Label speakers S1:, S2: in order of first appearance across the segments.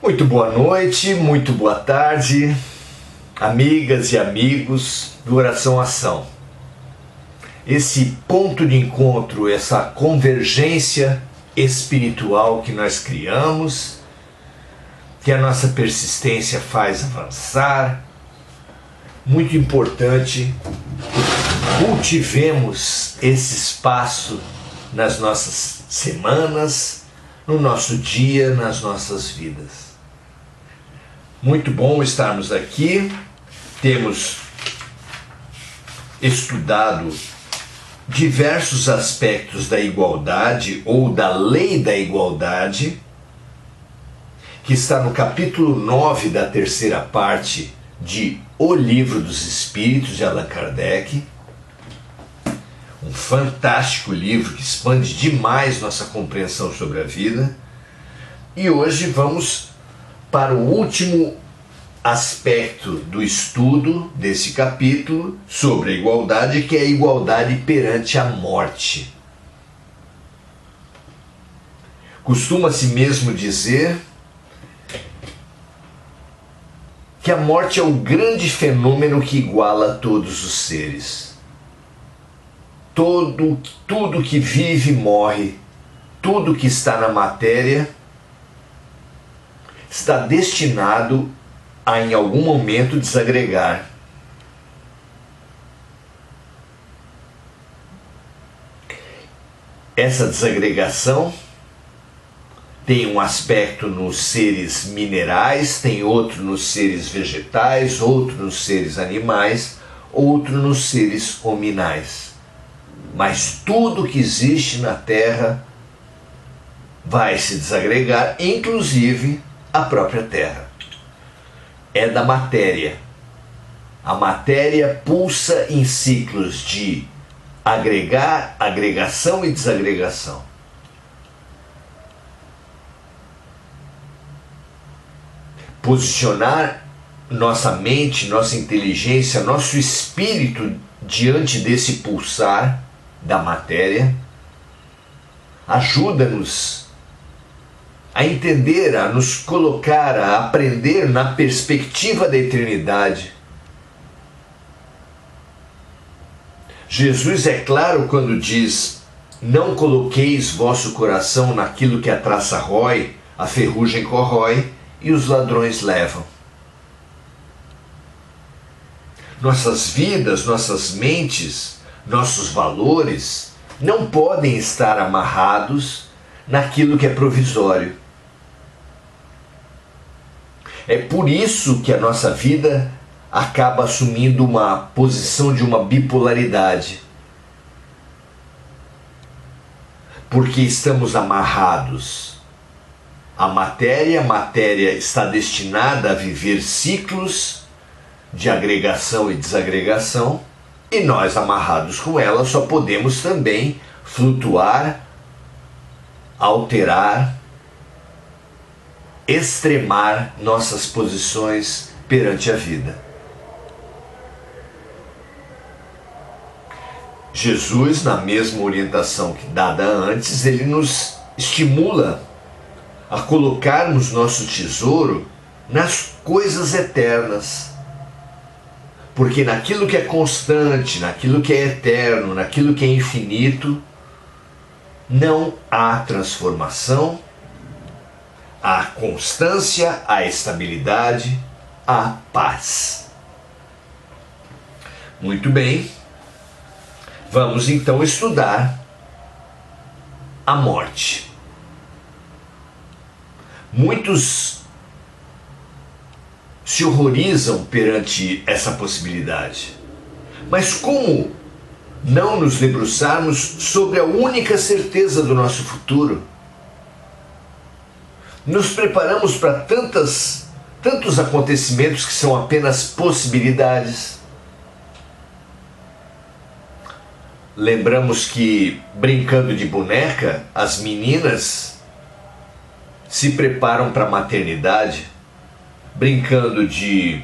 S1: Muito boa noite, muito boa tarde, amigas e amigos do Oração Ação. Esse ponto de encontro, essa convergência espiritual que nós criamos, que a nossa persistência faz avançar, muito importante que cultivemos esse espaço nas nossas semanas, no nosso dia, nas nossas vidas. Muito bom estarmos aqui. Temos estudado diversos aspectos da igualdade ou da lei da igualdade, que está no capítulo 9 da terceira parte de O Livro dos Espíritos, de Allan Kardec. Um fantástico livro que expande demais nossa compreensão sobre a vida. E hoje vamos para o último aspecto do estudo desse capítulo sobre a igualdade, que é a igualdade perante a morte. Costuma-se mesmo dizer que a morte é o grande fenômeno que iguala todos os seres. Tudo que vive morre, tudo que está na matéria está destinado a em algum momento desagregar. Essa desagregação tem um aspecto nos seres minerais, tem outro nos seres vegetais, outro nos seres animais, outro nos seres hominais. Mas tudo que existe na Terra vai se desagregar, inclusive a própria Terra. É da matéria. A matéria pulsa em ciclos de agregação e desagregação. Posicionar nossa mente, nossa inteligência, nosso espírito diante desse pulsar da matéria ajuda-nos a entender, a nos colocar, a aprender na perspectiva da eternidade. Jesus é claro quando diz: não coloqueis vosso coração naquilo que a traça rói, a ferrugem corrói e os ladrões levam. Nossas vidas, nossas mentes, nossos valores não podem estar amarrados naquilo que é provisório. É por isso que a nossa vida acaba assumindo uma posição de uma bipolaridade. Porque estamos amarrados à matéria, a matéria está destinada a viver ciclos de agregação e desagregação, e nós, amarrados com ela, só podemos também flutuar, alterar, extremar nossas posições perante a vida. Jesus, na mesma orientação que dada antes, ele nos estimula a colocarmos nosso tesouro nas coisas eternas. Porque naquilo que é constante, naquilo que é eterno, naquilo que é infinito, não há transformação, há constância, há estabilidade, há paz. Muito bem, vamos então estudar a morte. Muitos se horrorizam perante essa possibilidade. Mas como não nos debruçarmos sobre a única certeza do nosso futuro? Nos preparamos para tantos acontecimentos que são apenas possibilidades. Lembramos que, brincando de boneca, as meninas se preparam para a maternidade, brincando de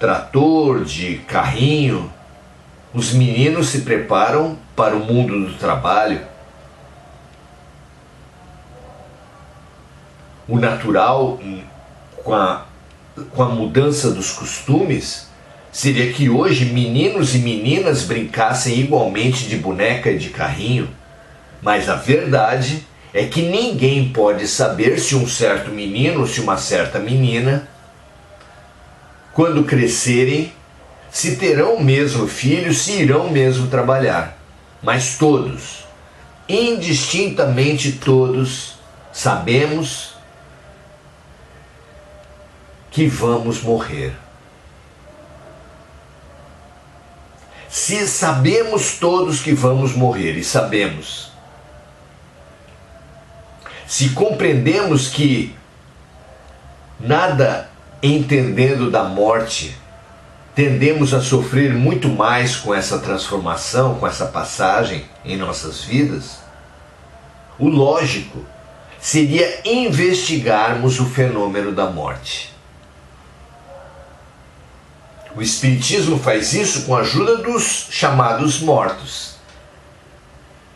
S1: trator, de carrinho. Os meninos se preparam para o mundo do trabalho. O natural com a mudança dos costumes, seria que hoje meninos e meninas brincassem igualmente de boneca e de carrinho. Mas a verdade é que ninguém pode saber se um certo menino ou se uma certa menina, quando crescerem, se terão mesmo filhos, se irão mesmo trabalhar. Mas todos, indistintamente todos, sabemos que vamos morrer. Se sabemos todos que vamos morrer, e sabemos, se compreendemos que, nada entendendo da morte, tendemos a sofrer muito mais com essa transformação, com essa passagem em nossas vidas, o lógico seria investigarmos o fenômeno da morte. O Espiritismo faz isso com a ajuda dos chamados mortos.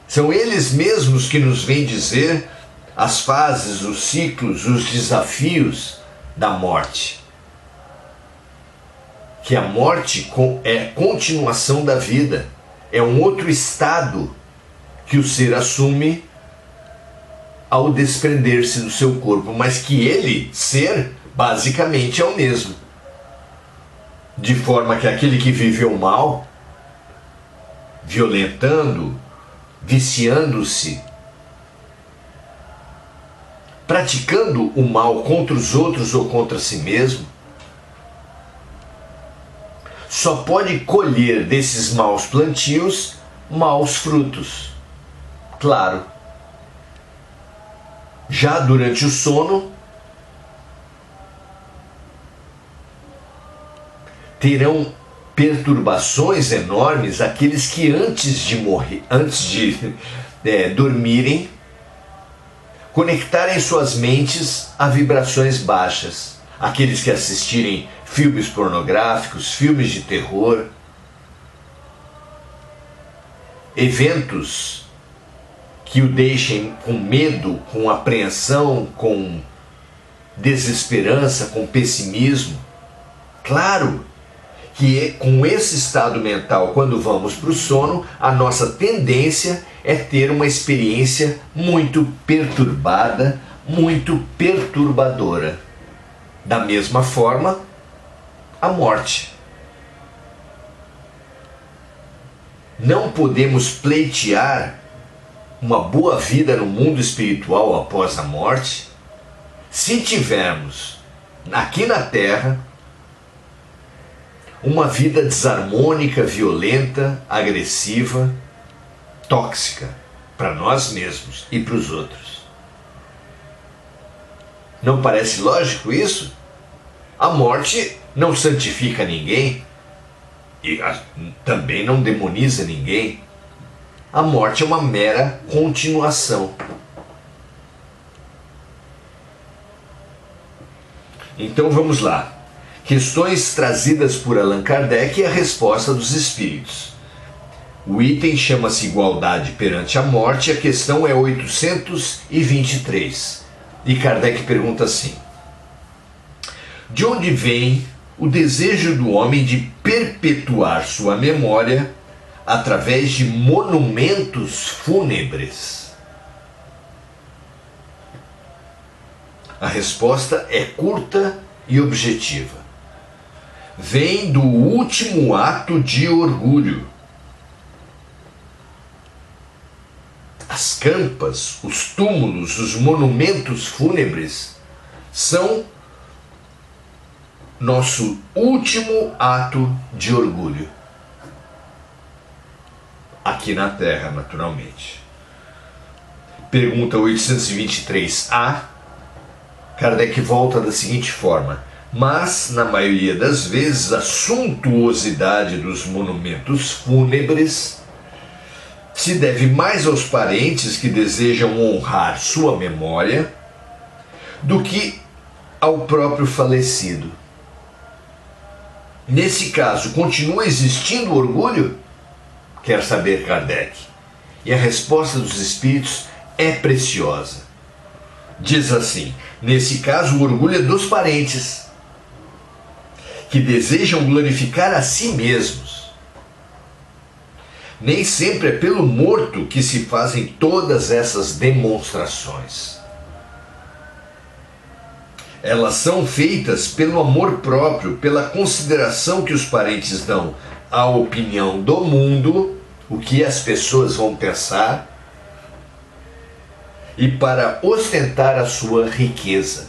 S1: São eles mesmos que nos vêm dizer as fases, os ciclos, os desafios da morte. Que a morte é continuação da vida, é um outro estado que o ser assume ao desprender-se do seu corpo, mas que ele, ser, basicamente é o mesmo. De forma que aquele que viveu mal, violentando, viciando-se, praticando o mal contra os outros ou contra si mesmo, só pode colher desses maus plantios maus frutos. Claro, já durante o sono, terão perturbações enormes aqueles que antes de morrer, dormirem, conectarem suas mentes a vibrações baixas. Aqueles que assistirem filmes pornográficos, filmes de terror, eventos que o deixem com medo, com apreensão, com desesperança, com pessimismo. Claro que com esse estado mental, quando vamos para o sono, a nossa tendência é ter uma experiência muito perturbada, muito perturbadora. Da mesma forma, a morte. Não podemos pleitear uma boa vida no mundo espiritual após a morte se tivermos aqui na Terra uma vida desarmônica, violenta, agressiva, tóxica para nós mesmos e para os outros. Não parece lógico isso? A morte não santifica ninguém e também não demoniza ninguém. A morte é uma mera continuação. Então vamos lá. Questões trazidas por Allan Kardec e a resposta dos espíritos. O item chama-se Igualdade perante a Morte e a questão é 823. E Kardec pergunta assim: de onde vem o desejo do homem de perpetuar sua memória através de monumentos fúnebres? A resposta é curta e objetiva. Vem do último ato de orgulho. As campas, os túmulos, os monumentos fúnebres são nosso último ato de orgulho. Aqui na Terra, naturalmente. Pergunta 823A. Kardec volta da seguinte forma: mas, na maioria das vezes, a suntuosidade dos monumentos fúnebres se deve mais aos parentes que desejam honrar sua memória do que ao próprio falecido. Nesse caso, continua existindo orgulho? Quer saber Kardec. E a resposta dos espíritos é preciosa. Diz assim: nesse caso, o orgulho é dos parentes, que desejam glorificar a si mesmos. Nem sempre é pelo morto que se fazem todas essas demonstrações. Elas são feitas pelo amor próprio, pela consideração que os parentes dão à opinião do mundo, o que as pessoas vão pensar, e para ostentar a sua riqueza.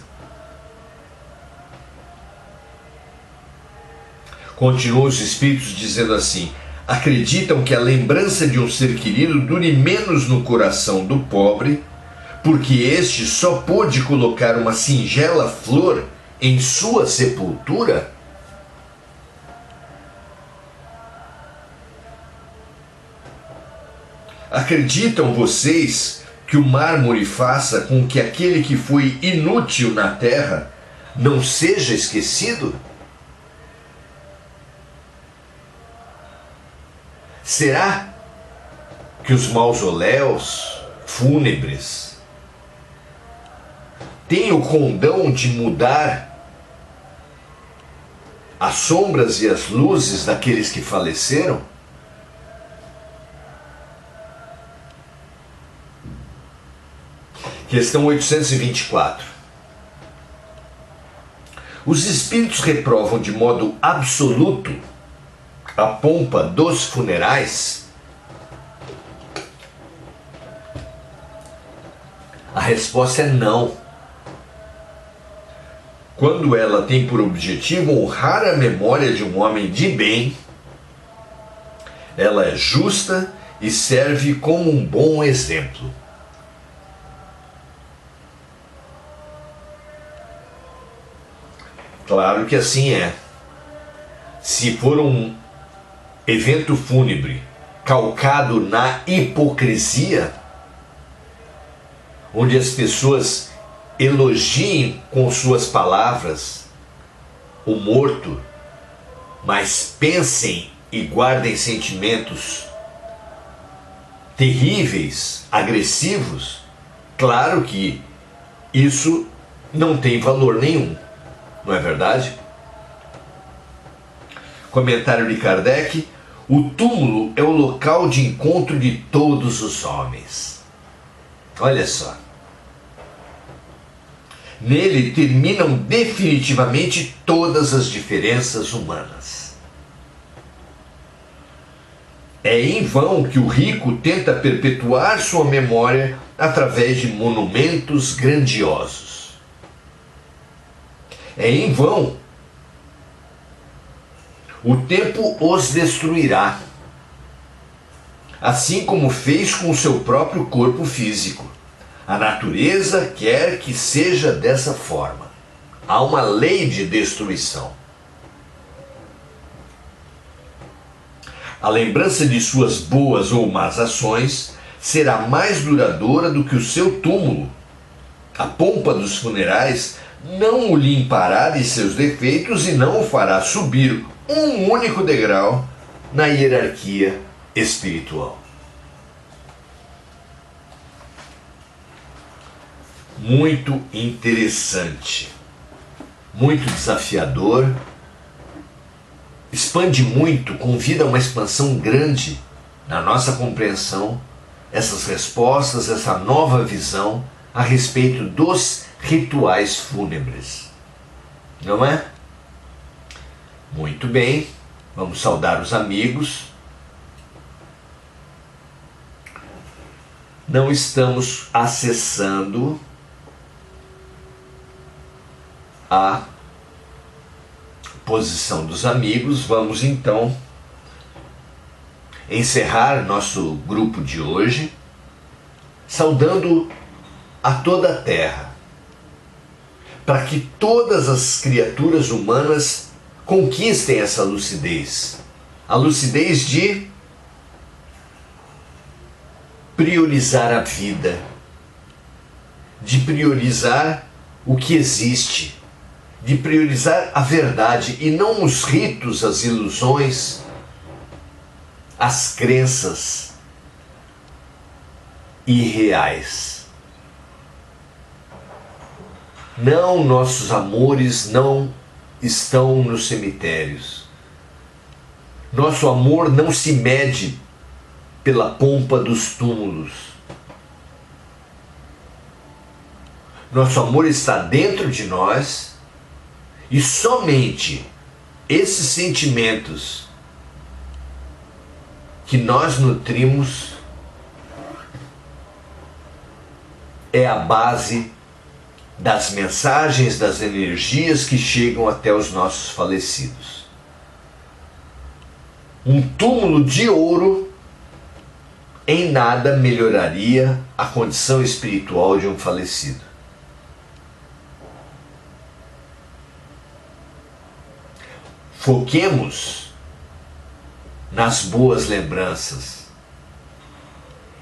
S1: Continuam os espíritos dizendo assim: acreditam que a lembrança de um ser querido dure menos no coração do pobre, porque este só pôde colocar uma singela flor em sua sepultura? Acreditam vocês que o mármore faça com que aquele que foi inútil na terra não seja esquecido? Será que os mausoléus fúnebres têm o condão de mudar as sombras e as luzes daqueles que faleceram? Questão 824. Os espíritos reprovam de modo absoluto a pompa dos funerais? A resposta é não. Quando ela tem por objetivo honrar a memória de um homem de bem, ela é justa e serve como um bom exemplo. Claro que assim é. Se for um evento fúnebre calcado na hipocrisia, onde as pessoas elogiem com suas palavras o morto, mas pensem e guardem sentimentos terríveis, agressivos, claro que isso não tem valor nenhum, não é verdade? Comentário de Kardec: o túmulo é o local de encontro de todos os homens. Olha só. Nele terminam definitivamente todas as diferenças humanas. É em vão que o rico tenta perpetuar sua memória através de monumentos grandiosos. É em vão. O tempo os destruirá, assim como fez com o seu próprio corpo físico. A natureza quer que seja dessa forma. Há uma lei de destruição. A lembrança de suas boas ou más ações será mais duradoura do que o seu túmulo. A pompa dos funerais não o limpará de seus defeitos e não o fará subir um único degrau na hierarquia espiritual. Muito interessante, muito desafiador, expande muito, convida a uma expansão grande na nossa compreensão, essas respostas, essa nova visão a respeito dos rituais fúnebres. Não é? Muito bem, vamos saudar os amigos. Não estamos acessando a posição dos amigos. Vamos então encerrar nosso grupo de hoje, saudando a toda a Terra, para que todas as criaturas humanas conquistem essa lucidez, a lucidez de priorizar a vida, de priorizar o que existe, de priorizar a verdade e não os ritos, as ilusões, as crenças irreais. Não, nossos amores não estão nos cemitérios. Nosso amor não se mede pela pompa dos túmulos. Nosso amor está dentro de nós e somente esses sentimentos que nós nutrimos é a base das mensagens, das energias que chegam até os nossos falecidos. Um túmulo de ouro em nada melhoraria a condição espiritual de um falecido. Foquemos nas boas lembranças.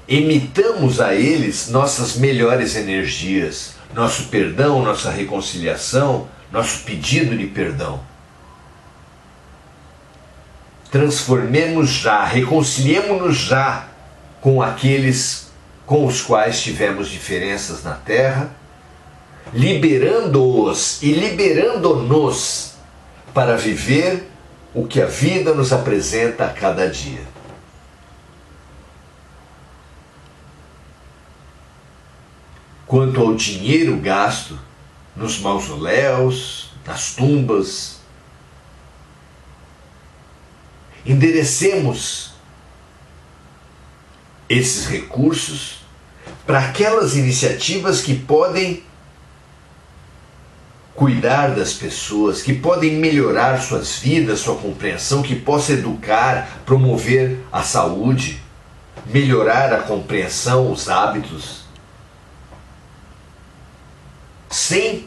S1: Emitamos a eles nossas melhores energias, nosso perdão, nossa reconciliação, nosso pedido de perdão. Transformemos já, reconciliemos-nos já com aqueles com os quais tivemos diferenças na Terra, liberando-os e liberando-nos para viver o que a vida nos apresenta a cada dia. Quanto ao dinheiro gasto nos mausoléus, nas tumbas, enderecemos esses recursos para aquelas iniciativas que podem cuidar das pessoas, que podem melhorar suas vidas, sua compreensão, que possa educar, promover a saúde, melhorar a compreensão, os hábitos, sem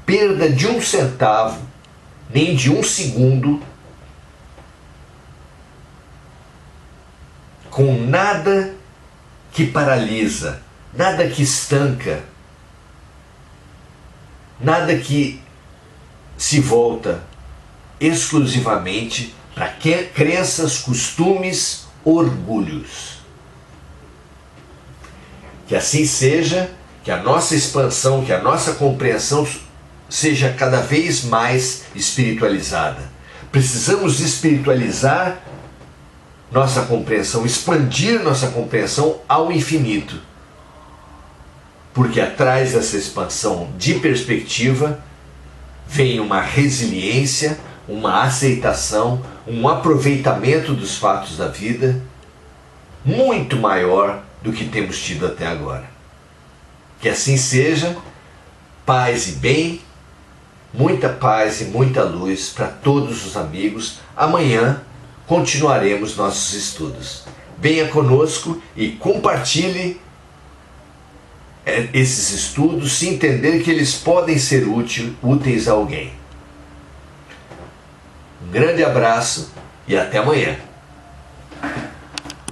S1: perda de um centavo, nem de um segundo, com nada que paralisa, nada que estanca, nada que se volta exclusivamente para crenças, costumes, orgulhos. Que assim seja, que a nossa expansão, que a nossa compreensão seja cada vez mais espiritualizada. Precisamos espiritualizar nossa compreensão, expandir nossa compreensão ao infinito. Porque atrás dessa expansão de perspectiva vem uma resiliência, uma aceitação, um aproveitamento dos fatos da vida muito maior do que temos tido até agora. Que assim seja, paz e bem, muita paz e muita luz para todos os amigos. Amanhã continuaremos nossos estudos. Venha conosco e compartilhe esses estudos, se entender que eles podem ser úteis a alguém. Um grande abraço e até amanhã.